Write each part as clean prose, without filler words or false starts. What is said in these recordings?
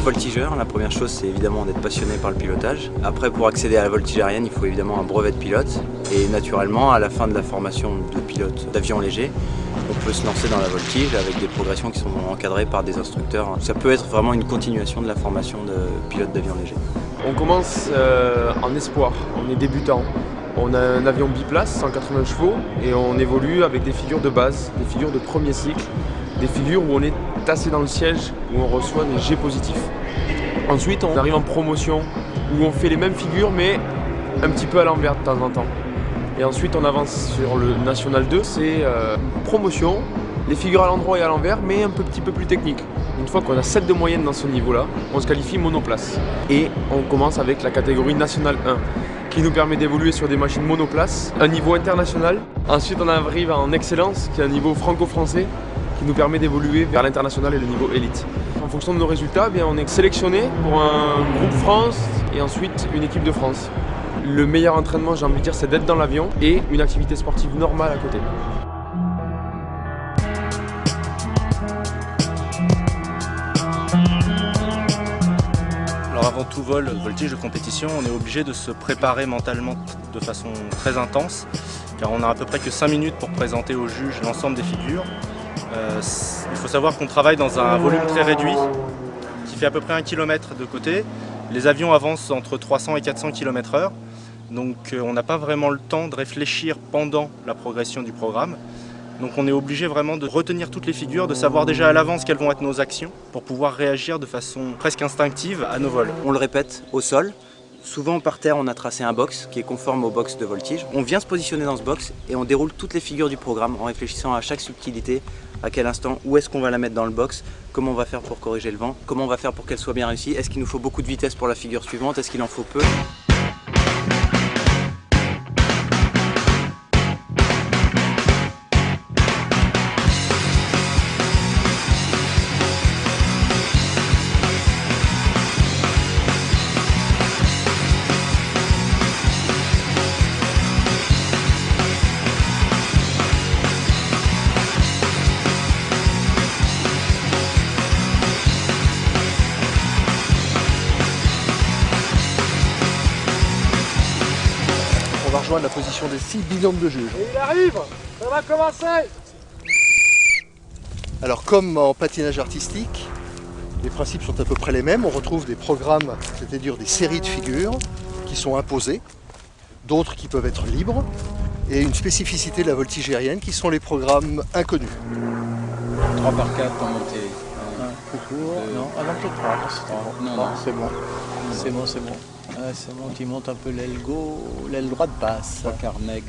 Voltigeur, la première chose c'est évidemment d'être passionné par le pilotage. Après, pour accéder à la voltige aérienne, il faut évidemment un brevet de pilote. Et naturellement, à la fin de la formation de pilote d'avion léger, on peut se lancer dans la voltige avec des progressions qui sont encadrées par des instructeurs. Ça peut être vraiment une continuation de la formation de pilote d'avion léger. On commence en espoir, on est débutant. On a un avion biplace, 180 chevaux, et on évolue avec des figures de base, des figures de premier cycle, des figures où on est tassé dans le siège, où on reçoit des jets positifs. Ensuite, on arrive en promotion, où on fait les mêmes figures, mais un petit peu à l'envers de temps en temps. Et ensuite, on avance sur le National 2, c'est promotion, les figures à l'endroit et à l'envers, mais un petit peu plus technique. Une fois qu'on a 7 de moyenne dans ce niveau-là, on se qualifie monoplace. Et on commence avec la catégorie National 1, qui nous permet d'évoluer sur des machines monoplaces, un niveau international. Ensuite, on arrive en excellence, qui est un niveau franco-français, qui nous permet d'évoluer vers l'international et le niveau élite. En fonction de nos résultats, on est sélectionné pour un groupe France et ensuite une équipe de France. Le meilleur entraînement, j'ai envie de dire, c'est d'être dans l'avion et une activité sportive normale à côté. Alors avant tout vol, voltige de compétition, on est obligé de se préparer mentalement de façon très intense, car on a à peu près que 5 minutes pour présenter au juge l'ensemble des figures. Il faut savoir qu'on travaille dans un volume très réduit, qui fait à peu près 1 km de côté. Les avions avancent entre 300 et 400 km/h, donc on n'a pas vraiment le temps de réfléchir pendant la progression du programme. Donc on est obligé vraiment de retenir toutes les figures, de savoir déjà à l'avance quelles vont être nos actions, pour pouvoir réagir de façon presque instinctive à nos vols. On le répète au sol. Souvent par terre, on a tracé un box qui est conforme au box de voltige. On vient se positionner dans ce box et on déroule toutes les figures du programme en réfléchissant à chaque subtilité, à quel instant, où est-ce qu'on va la mettre dans le box, comment on va faire pour corriger le vent, comment on va faire pour qu'elle soit bien réussie, est-ce qu'il nous faut beaucoup de vitesse pour la figure suivante, est-ce qu'il en faut peu. On va rejoindre la position des 6 billions de juges. Et il arrive, ça va commencer. Alors comme en patinage artistique, les principes sont à peu près les mêmes. On retrouve des programmes, c'est-à-dire des séries de figures qui sont imposées, d'autres qui peuvent être libres, et une spécificité de la voltige aérienne qui sont les programmes inconnus. 3 par 4 en montée. Plus court, non, avant que 3. Non, c'est bon. C'est bon, c'est bon. Ça monte, il monte un peu l'aile droite passe. 3 Carneg.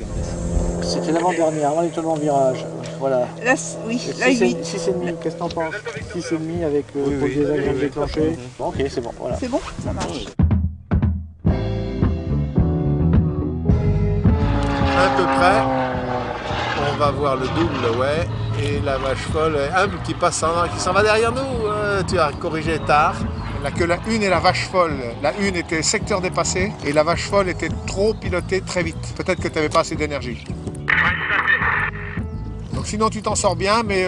C'était l'avant-dernière, avant l'étonnement virage. Voilà. Là, oui, là, 8. 6,5, qu'est-ce que t'en penses? 6,5 avec le pôle des avions déclenché. Bon, ok, c'est bon, voilà. C'est bon, ça marche. À peu près, on va voir le double, ouais, et la vache folle humble qui s'en va derrière nous. Tu as corrigé tard. Que la une et la vache folle. La une était secteur dépassé et la vache folle était trop pilotée très vite. Peut-être que tu n'avais pas assez d'énergie. Donc sinon tu t'en sors bien, mais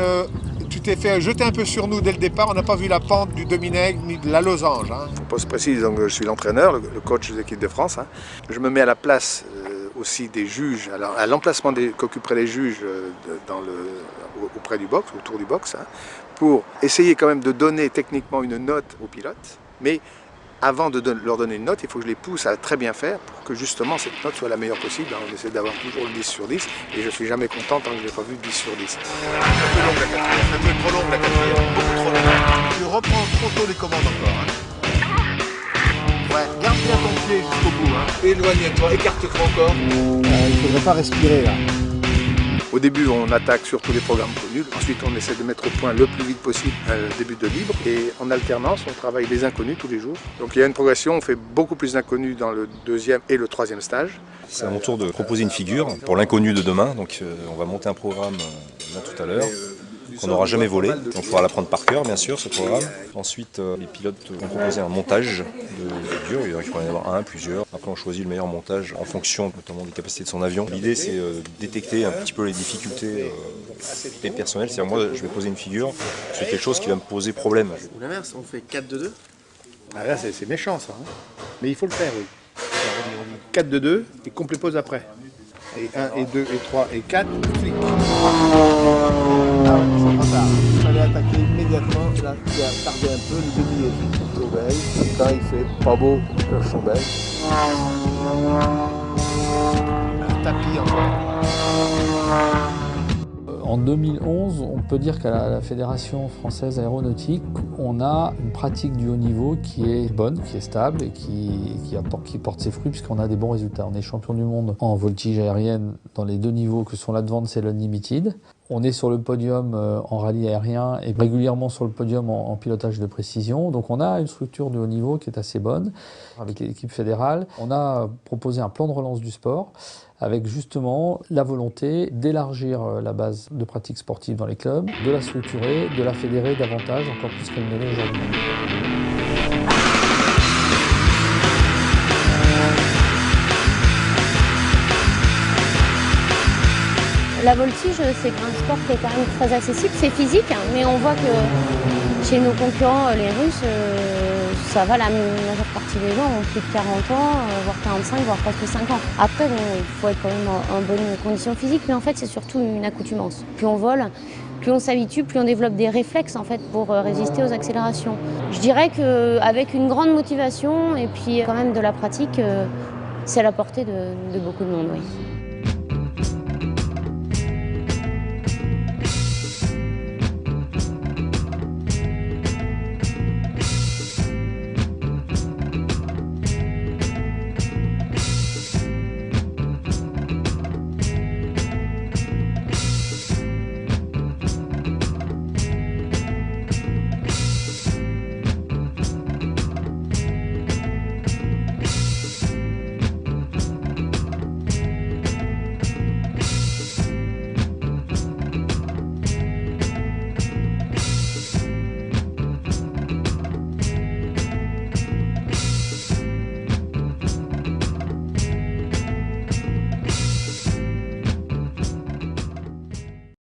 tu t'es fait jeter un peu sur nous dès le départ. On n'a pas vu la pente du demi-nègre ni de la losange. Pour poste précis, donc je suis l'entraîneur, le coach de l'équipe de France. Je me mets à la place aussi des juges, alors, à l'emplacement qu'occuperaient les juges auprès du box, autour du box, pour essayer quand même de donner techniquement une note aux pilotes, mais avant de leur donner une note, il faut que je les pousse à très bien faire pour que justement cette note soit la meilleure possible. On essaie d'avoir toujours le 10 sur 10 et je ne suis jamais content tant que je n'ai pas vu 10 sur 10. Un peu trop longue la quatrième, beaucoup trop longue. Tu reprends trop tôt les commandes encore. Ouais, garde bien ton pied jusqu'au bout. Éloigne-toi, écarte-toi encore. Il ne faudrait pas respirer là. Au début, on attaque surtout les programmes connus. Ensuite, on essaie de mettre au point le plus vite possible un début de libre. Et en alternance, on travaille les inconnus tous les jours. Donc il y a une progression, on fait beaucoup plus d'inconnus dans le 2e et le 3e stage. C'est à mon tour de proposer une figure pour l'inconnu de demain. Donc on va monter un programme là tout à l'heure. qu'on n'aura jamais volé. Donc il faudra l'apprendre par cœur, bien sûr, ce programme. Ensuite, les pilotes vont proposer un montage de figures. Il faut en avoir un, plusieurs. Après, on choisit le meilleur montage en fonction notamment des capacités de son avion. L'idée, c'est de détecter un petit peu les difficultés personnelles. C'est-à-dire, moi, je vais poser une figure sur quelque chose qui va me poser problème. Ou l'inverse, on fait 4-2-2. Ah, là, c'est méchant ça. Hein. Mais il faut le faire, oui. Alors, on dit 4 de 2 et complet pause après. Et 1 et 2 et 3 et 4, flic. Ah ouais, c'est trop tard. Il fallait attaquer immédiatement. Là, il a tardé un peu, le demi est plutôt belle. Quand il fait pas beau, les sont belles. Un tapis encore. En 2011, on peut dire qu'à la Fédération française aéronautique, on a une pratique du haut niveau qui est bonne, qui est stable et qui porte ses fruits puisqu'on a des bons résultats. On est champion du monde en voltige aérienne dans les 2 niveaux que sont l'Advanced et l'Unlimited. On est sur le podium en rallye aérien et régulièrement sur le podium en pilotage de précision. Donc on a une structure de haut niveau qui est assez bonne avec l'équipe fédérale. On a proposé un plan de relance du sport avec justement la volonté d'élargir la base de pratique sportive dans les clubs, de la structurer, de la fédérer davantage, encore plus qu'elle ne l'est aujourd'hui. La voltige, c'est un sport qui est quand même très accessible, c'est physique, hein, mais on voit que chez nos concurrents, les Russes, ça va, la majeure partie des gens ont plus de 40 ans, voire 45, voire presque 5 ans. Après, bon, il faut être quand même en bonne condition physique, mais en fait, c'est surtout une accoutumance. Plus on vole, plus on s'habitue, plus on développe des réflexes en fait, pour résister aux accélérations. Je dirais qu'avec une grande motivation et puis quand même de la pratique, c'est à la portée de beaucoup de monde, oui.